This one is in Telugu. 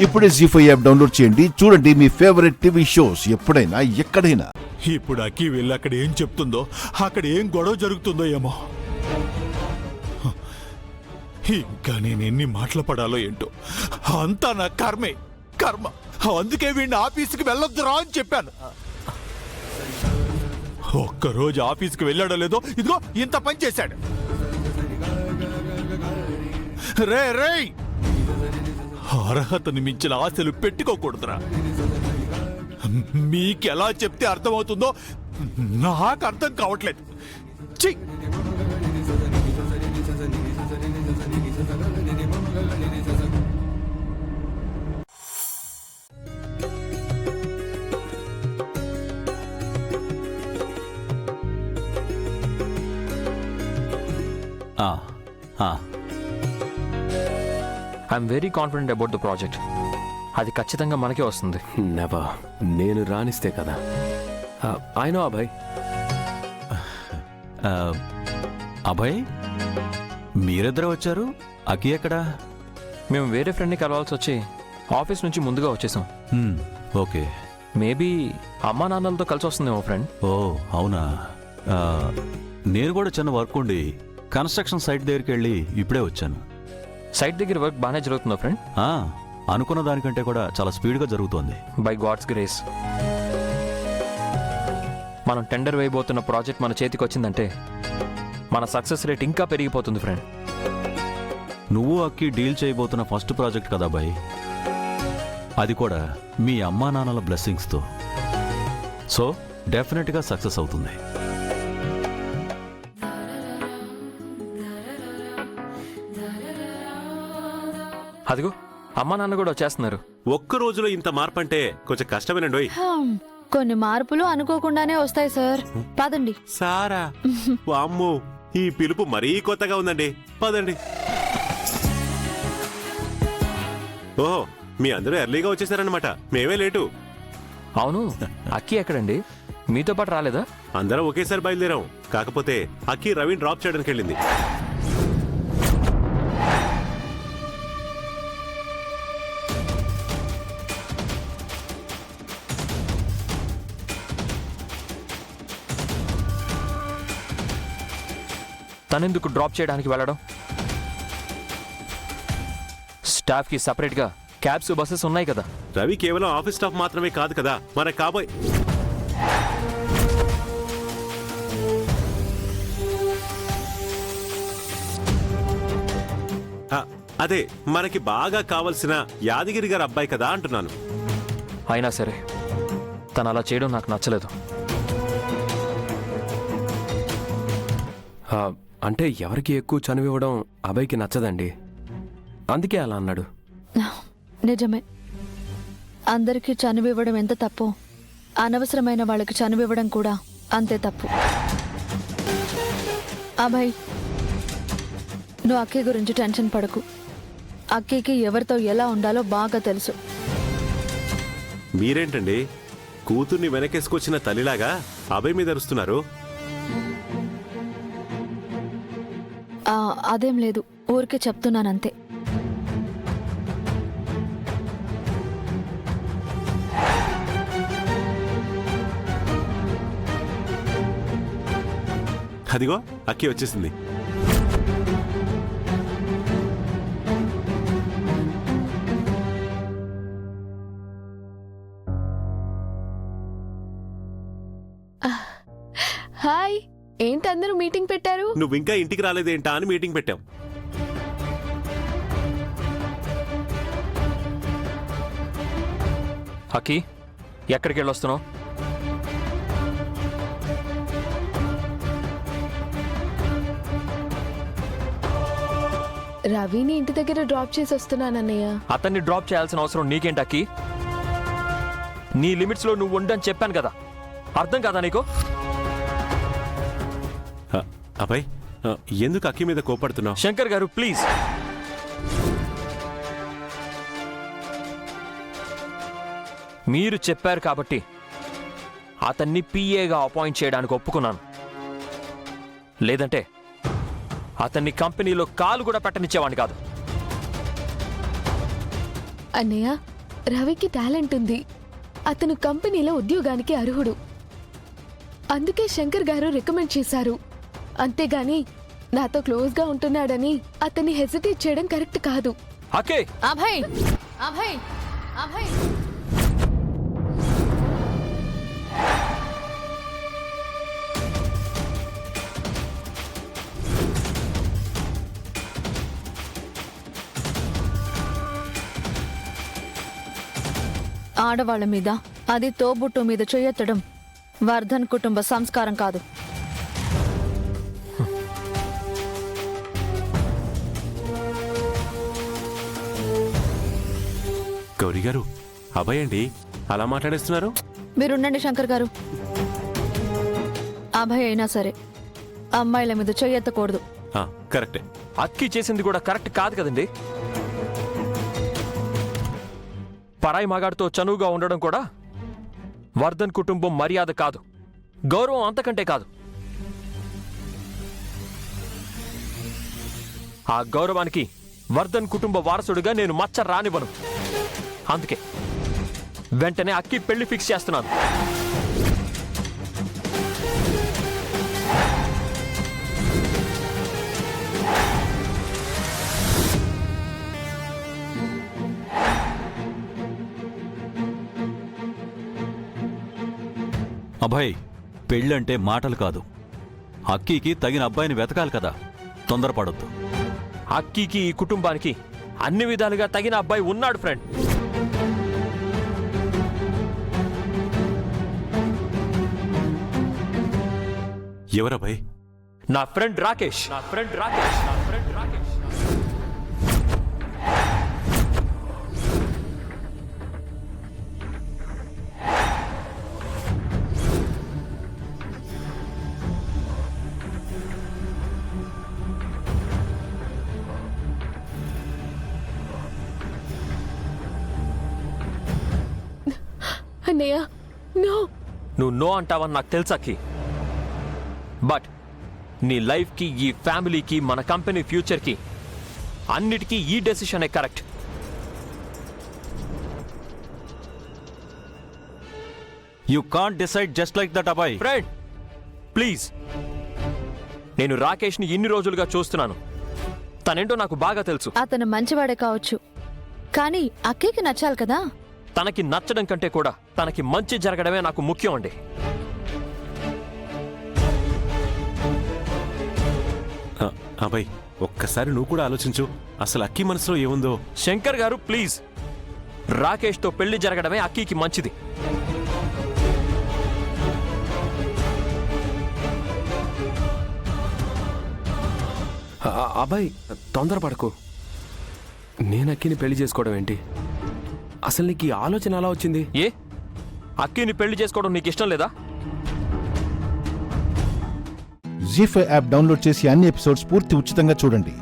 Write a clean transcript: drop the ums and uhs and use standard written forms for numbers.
ఇప్పుడే జీ5 యాప్ డౌన్లోడ్ చేయండి. చూడండి మీ ఫేవరెట్ టీవీ షోస్ ఎప్పుడైనా ఎక్కడైనా. ఇప్పుడు అక్కి వెళ్ళి అక్కడ ఏం చెప్తుందో, అక్కడ ఏం గొడవ జరుగుతుందో ఏమో. ఇంకా నేను ఎన్ని మాటలు పడాలో ఏంటో. అంతా నా కర్మే, కర్మ. అందుకే వీడిని ఆఫీస్కి వెళ్ళొద్దురా అని చెప్పాను. ఒక్కరోజు ఆఫీస్కి వెళ్ళాడో లేదో ఇదిగో ఇంత పని చేశాడు. రే అర్హతని మించిన ఆశలు పెట్టుకోకూడదురా. మీకెలా చెప్తే అర్థమవుతుందో నాకు అర్థం కావట్లేదు. ఛీ! I'm very confident about the project. అది ఖచ్చితంగా మనకే వస్తుంది. నెవర్. నేను రాణిస్తే కదా. I know Abhay. అభయ్, మీరిద్దరు వచ్చారు. అకి ఎక్కడా? మేము వేరే ఫ్రెండ్ని కలవాల్సి వచ్చి ఆఫీస్ నుంచి ముందుగా వచ్చేసాం. ఓకే. మేబీ అమ్మా నాన్నలతో కలిసి వస్తుందేమో ఫ్రెండ్. ఓ అవునా. నేను కూడా చిన్న వర్క్ ఉండి కన్స్ట్రక్షన్ సైట్ దగ్గరికి వెళ్ళి ఇప్పుడే వచ్చాను. సైట్ దగ్గర వర్క్ బాగానే జరుగుతుందా ఫ్రెండ్? అనుకున్న దానికంటే కూడా చాలా స్పీడ్గా జరుగుతోంది. By God's grace. మనం టెండర్ వేయబోతున్న ప్రాజెక్ట్ మన చేతికి వచ్చిందంటే మన సక్సెస్ రేట్ ఇంకా పెరిగిపోతుంది ఫ్రెండ్. నువ్వు అక్కి డీల్ చేయబోతున్న ఫస్ట్ ప్రాజెక్ట్ కదా బాయ్. అది కూడా మీ అమ్మా నాన్నల బ్లెస్సింగ్స్తో. సో డెఫినెట్గా సక్సెస్ అవుతుంది. అదిగో అమ్మా నాన్న కూడా వచ్చేస్తున్నారు. ఒక్క రోజులో ఇంత మార్పు అంటే కొంచెం కష్టమేనండి. కొన్ని మార్పులు అనుకోకుండానే వస్తాయి సార్. పదండి. సారా? వామ్మో, ఈ పిలుపు మరీ కొత్తగా ఉందండి. పదండి. ఓహో, మీ అందరూ ఎర్లీగా వచ్చేసారనమాట. మేమే లేటు. అవును, అక్కి ఎక్కడండి? మీతో పాటు రాలేదా? అందరం ఒకేసారి బయలుదేరాం. కాకపోతే అక్కి రవిని డ్రాప్ చేయడానికి వెళ్ళింది. తనెందుకు డ్రాప్ చేయడానికి వెళ్ళడం? స్టాఫ్కి సపరేట్గా క్యాబ్స్ బస్సెస్ ఉన్నాయి కదా. రవి కేవలం ఆఫీస్ స్టాఫ్ మాత్రమే కాదు కదా, మన కాబోయ్. అదే మనకి బాగా కావలసిన యాదగిరి గారి అబ్బాయి కదా అంటున్నాను. అయినా సరే తను అలా చేయడం నాకు నచ్చలేదు. అంటే ఎవరికి ఎక్కువ చనువివ్వడం అభయ్కి నచ్చదండి. అందుకే అలా అన్నాడు. నిజమే. అందరికీ చనువివ్వడం ఎంత తప్పో అనవసరమైన వాళ్ళకి చనువివ్వడం కూడా అంతే తప్పు. అభయ్, నువ్వు అక్కయ్య గురించి టెన్షన్ పడకు. అక్కయ్యకి ఎవరితో ఎలా ఉండాలో బాగా తెలుసు. మీరేంటండి కూతుర్ని వెనకేసుకొచ్చిన తల్లిలాగా అభయ్ మీద అరుస్తున్నారు? అదేం లేదు, ఊరికే చెప్తున్నానంతే. అదిగో అక్కి వచ్చేసింది. హాయ్, ఏంటి అందరూ మీటింగ్ పెట్టారు? నువ్వు ఇంకా ఇంటికి రాలేదేంటా అని మీటింగ్ పెట్టాం. అక్కి, ఎక్కడికి వెళ్ళొస్తున్నావు? రవిని ఇంటి దగ్గర డ్రాప్ చేసి వస్తున్నానన్నయ్య. అతన్ని డ్రాప్ చేయాల్సిన అవసరం నీకేంటి అక్కి? నీ లిమిట్స్ లో నువ్వు ఉండని చెప్పాను కదా, అర్థం కదా నీకు? అభయ్, ఎందుకు అక్కి మీద కోపడుతున్నావు? శంకర్ గారు ప్లీజ్. మీరు చెప్పారు కాబట్టి అతన్ని పిఏగా అపాయింట్ చేయడానికి ఒప్పుకున్నాను. లేదంటే అతన్ని కంపెనీలో కాలు కూడా పెట్టనిచ్చేవాడిని కాదు. అన్నయ్య, రవికి టాలెంట్ ఉంది. అతను కంపెనీలో ఉద్యోగానికి అర్హుడు. అందుకే శంకర్ గారు రికమెండ్ చేశారు. అంతేగాని నాతో క్లోజ్గా ఉంటున్నాడని అతన్ని హెసిటేట్ చేయడం కరెక్ట్ కాదు. అక్కే అభయ్ అభయ్ అభయ్ ఆడవాళ్ల మీద, అది తోబుట్టు మీద చేయెత్తడం వర్ధన్ కుటుంబ సంస్కారం కాదు. గౌరీ గారు, అభయ్ అండి అలా మాట్లాడేస్తున్నారు. మీరుండండి శంకర్ గారు. అభయ్ అయినా సరే అమ్మాయిల మీద చేయెత్తకూడదు. కరెక్టే. అక్కి చేసింది కూడా కరెక్ట్ కాదు కదండి. పరాయి మగాడితో చనువుగా ఉండడం కూడా వర్ధన్ కుటుంబం మర్యాద కాదు, గౌరవం అంతకంటే కాదు. ఆ గౌరవానికి వర్ధన్ కుటుంబ వారసుడిగా నేను మచ్చ రానివ్వను. అందుకే వెంటనే అక్కి పెళ్లి ఫిక్స్ చేస్తున్నాను. అభయ్, పెళ్ళంటే మాటలు కాదు. అక్కీకి తగిన అబ్బాయిని వెతకాలి కదా, తొందరపడొద్దు. అక్కికి ఈ కుటుంబానికి అన్ని విధాలుగా తగిన అబ్బాయి ఉన్నాడు ఫ్రెండ్. ఎవరభయ్? నా ఫ్రెండ్ రాకేష్. అన్నయ్య, నో. నువ్వు నో అంటావని నాకు తెలుసక్కి. బట్ నీ లైఫ్కి, ఈ ఫ్యామిలీకి, మన కంపెనీ ఫ్యూచర్కి అన్నిటికీ ఈ డెసిషనే correct. You can't decide just like that Abhay. Friend please, నేను రాకేష్ని ఇన్ని రోజులుగా చూస్తున్నాను. తనేంటో నాకు బాగా తెలుసు. అతను మంచివాడే కావచ్చు, కానీ అక్కకి నచ్చాలి కదా. తనకి నచ్చడం కంటే కూడా తనకి మంచి జరగడమే నాకు ముఖ్యం అండి. అభయ్, ఒక్కసారి నువ్వు కూడా ఆలోచించు. అసలు అక్కి మనసులో ఏముందో. శంకర్ గారు ప్లీజ్, రాకేష్తో పెళ్లి జరగడమే అక్కీకి మంచిది. అబ్బాయి తొందరపడకు. నేను అక్కిని పెళ్లి చేసుకోవడం ఏంటి? అసలు నీకు ఈ ఆలోచన ఎలా వచ్చింది? ఏ, అక్కీని పెళ్లి చేసుకోవడం నీకు ఇష్టం లేదా? జీ5 యాప్ డౌన్లోడ్ చేసి అన్ని ఎపిసోడ్స్ పూర్తి ఉచితంగా చూడండి.